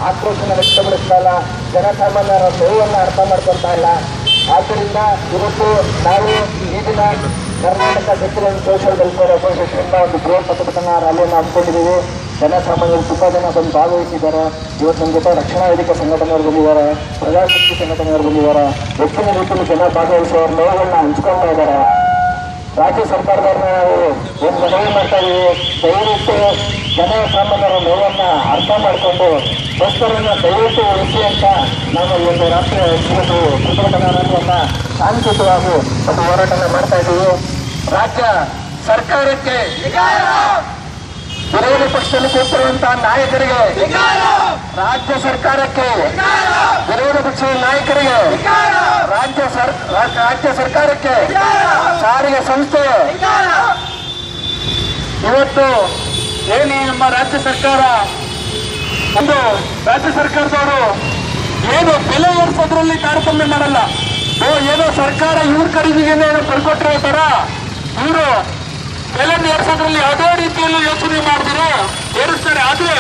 ಆಕ್ರೋಶನ ವ್ಯಕ್ತಪಡಿಸ್ತಾ ಇಲ್ಲ, ಜನಸಾಮಾನ್ಯರ ನೋವನ್ನು ಅರ್ಥ ಮಾಡ್ಕೊಳ್ತಾ ಇಲ್ಲ. ಆದ್ದರಿಂದ ಇವತ್ತು ನಾವು ಈ ದಿನ Karnataka secular social welfare association ಒಂದು ಬೃಹತ್ ಪ್ರತಿಭಟನಾ ರ್ಯಾಲಿಯನ್ನು ಹಮ್ಮಿಕೊಂಡಿದ್ದೀವಿ. ಜನಸಾಮಾನ್ಯರು ತುಂಬಾ ಜನ ಬಂದು ಭಾಗವಹಿಸಿದ್ದಾರೆ. ಇವತ್ತು ನಮ್ಮ ಜೊತೆ ರಕ್ಷಣಾ ವೇದಿಕೆ ಸಂಘಟನೆಯವರು ಬಂದಿದ್ದಾರೆ, ಪ್ರಜಾಶಕ್ತಿ ಸಂಘಟನೆಯವರು ಬಂದಿದ್ದಾರೆ. ಹೆಚ್ಚಿನ ರೀತಿಯಲ್ಲಿ ಜನ ಭಾಗವಹಿಸುವವರು ನೋವುಗಳನ್ನ ಹಂಚ್ಕೊಳ್ತಾ ಇದ್ದಾರೆ. ರಾಜ್ಯ ಸರ್ಕಾರದವ್ರನ್ನ ನಾವು ಒಂದು ಮನವಿ ಮಾಡ್ತಾ ಇದ್ದೀವಿ, ದಯವಿಟ್ಟು ಜನಸಾಮಾನ್ಯರ ನೋವನ್ನು ಅರ್ಥ ಮಾಡಿಕೊಂಡು ಬಸ್ಸರನ್ನು ದಯವಿಟ್ಟು ಉಳಿಸಿ ಅಂತ ನಾವು ಈ ಒಂದು ರಾಷ್ಟ್ರೀಯ ಪ್ರತಿಭಟನಾ ರ್ಯಾಲಿಯನ್ನ ಶಾಂತಿಯುತವಾಗಿ ಒಂದು ಹೋರಾಟನ ಮಾಡ್ತಾ ಇದ್ದೀವಿ. ರಾಜ್ಯ ಸರ್ಕಾರಕ್ಕೆ, ವಿರೋಧ ಪಕ್ಷದಲ್ಲಿ ಕೂತಿರುವಂತಹ ನಾಯಕರಿಗೆ, ರಾಜ್ಯ ಸರ್ಕಾರಕ್ಕೆ, ವಿರೋಧ ಪಕ್ಷದ ನಾಯಕರಿಗೆ, ರಾಜ್ಯ ಸರ್ಕಾರಕ್ಕೆ, ಸಾರಿಗೆ ಸಂಸ್ಥೆ ಇವತ್ತು ಏನು ನಮ್ಮ ರಾಜ್ಯ ಸರ್ಕಾರ ಒಂದು ರಾಜ್ಯ ಸರ್ಕಾರದವರು ಏನು ಬೆಲೆ ಏರಿಸೋದ್ರಲ್ಲಿ ತಾರತಮ್ಯ ಮಾಡಲ್ಲ. ಏನೋ ಸರ್ಕಾರ ಇವ್ರ ಖರೀದಿಗೆ ಬರ್ಕೊಟ್ಟಿರೋ ತರ ಇವರು ಬೆಲೆ ಏರಿಸೋದ್ರಲ್ಲಿ ಯಾವುದೇ ರೀತಿಯಲ್ಲಿ ಯೋಚನೆ ಮಾಡಿದ್ರೆ ಏರಿಸ್ತಾರೆ. ಆದ್ರೆ